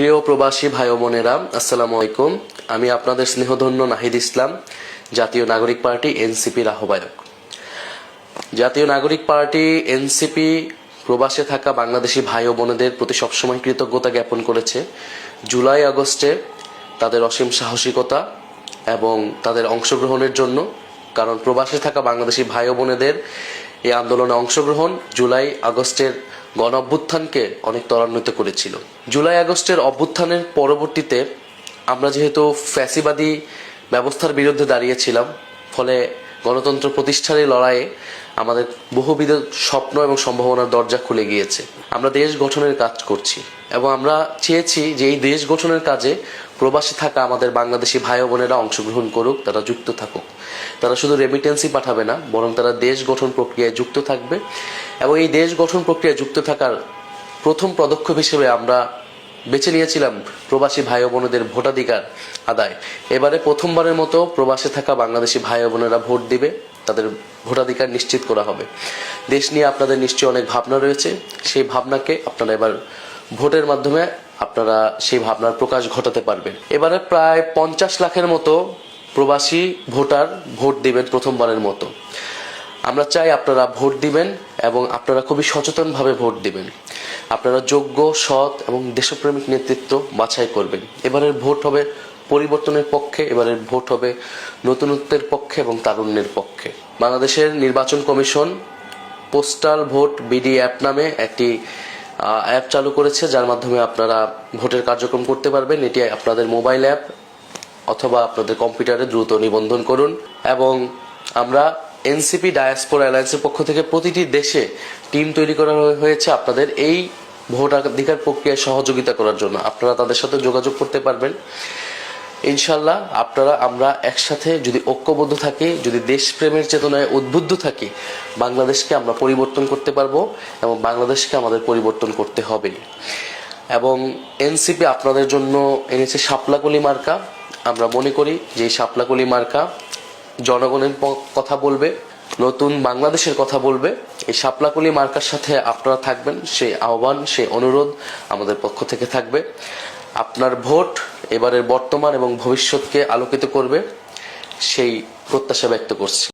প্রিয় প্রবাসী ভাই ও বোনেরা, আসসালামু আলাইকুম। আমি আপনাদের স্নেহধন্য নাহিদ ইসলাম, জাতীয় নাগরিক পার্টি এনসিপির আহ্বায়ক। জাতীয় নাগরিক পার্টি এনসিপি প্রবাসে থাকা বাংলাদেশি ভাই ও বোনেদের প্রতি সবসময় কৃতজ্ঞতা জ্ঞাপন করেছে। জুলাই আগস্টে তাদের অসীম সাহসিকতা এবং তাদের অংশগ্রহণের জন্য, কারণ প্রবাসে থাকা বাংলাদেশি ভাই ও বোনেদের এই আন্দোলনে অংশগ্রহণ জুলাই আগস্টের গণ অভ্যুত্থানকে অনেক ত্বরান্বিত করেছিল। জুলাই আগস্টের অভ্যুত্থানের পরবর্তীতে আমরা যেহেতু ফ্যাসিবাদী ব্যবস্থার বিরুদ্ধে দাঁড়িয়েছিলাম, ফলে গণতন্ত্র প্রতিষ্ঠার লড়াইয়ে আমাদের বহুবিধ স্বপ্ন এবং সম্ভাবনার দরজা খুলে গিয়েছে। আমরা দেশ গঠনের কাজ করছি এবং আমরা চেয়েছি যে এই দেশ গঠনের কাজে প্রবাসে থাকা আমাদের বাংলাদেশি ভাই ও বোনেরা অংশগ্রহণ করুক, তারা যুক্ত থাকুক। তারা শুধু রেমিটেন্সই পাঠাবে না, বরং তারা দেশ গঠন প্রক্রিয়ায় যুক্ত থাকবে। এবং এই দেশ গঠন প্রক্রিয়ায় যুক্ত থাকার প্রথম পদক্ষেপ হিসেবে আমরা বেছে নিয়েছিলাম প্রবাসী ভাই ও বোনেদের ভোটাধিকার আদায়। এবারে প্রথমবারের মতো প্রবাসে থাকা বাংলাদেশি ভাই ও বোনেরা ভোট দিবে, তাদের ভোটাধিকার নিশ্চিত করা হবে। দেশ নিয়ে আপনাদের নিশ্চয়ই অনেক ভাবনা রয়েছে, সেই ভাবনাকে আপনারা এবার ভোটের মাধ্যমে আপনারা সেই ভাবনার প্রকাশ ঘটাতে পারবেন। এবারে প্রায় 50 লাখের মতো প্রবাসী ভোটার ভোট দিবেন প্রথমবারের মতো। আমরা চাই আপনারা ভোট দিবেন এবং আপনারা খুবই সচেতনভাবে ভোট দিবেন। আপনারা যোগ্য, সৎ এবং দেশপ্রেমিক নেতৃত্ব বাছাই করবেন। এবারের ভোট হবে পরিবর্তনের পক্ষে, এবারের ভোট হবে নতুনত্বের পক্ষে এবং তারুণ্যের পক্ষে। বাংলাদেশের নির্বাচন commission postal vote BD app নামে একটি অ্যাপ চালু করেছে, যার মাধ্যমে আপনারা ভোটের কার্যক্রম করতে পারবেন। এটি আপনাদের মোবাইল অ্যাপ অথবা আপনাদের কম্পিউটারে দ্রুত নিবন্ধন করুন। এবং আমরা এনসিপি ডায়াসপোরা অ্যালায়েন্সের পক্ষ থেকে প্রতিটি দেশে টিম তৈরি করা হয়েছে আপনাদের এই ভোটাধিকার প্রক্রিয়ায় সহযোগিতা করার জন্য। আপনারা তাদের সাথে যোগাযোগ করতে পারবেন। ইনশাল্লাহ আমরা একসাথে যদি ঐক্যবদ্ধ থাকি, যদি দেশপ্রেমের চেতনায় উদ্বুদ্ধ থাকি, বাংলাদেশকে আমরা পরিবর্তন করতে পারবো এবং বাংলাদেশকে আমাদের পরিবর্তন করতে হবে। এবং এনসিপি আপনাদের জন্য এনেছে শাপলাকলি মার্কা। আমরা মনে করি যে এই শাপলাকলি মার্কা জনগণের কথা বলবে, নতুন বাংলাদেশের কথা বলবে। এই শাপলাকলি মার্কার সাথে আপনারা থাকবেন, সেই আহ্বান, সেই অনুরোধ আমাদের পক্ষ থেকে থাকবে। আপনার ভোট এবারের বর্তমান এবং ভবিষ্যৎকে আলোকিত করবে, সেই প্রত্যাশা ব্যক্ত করছি।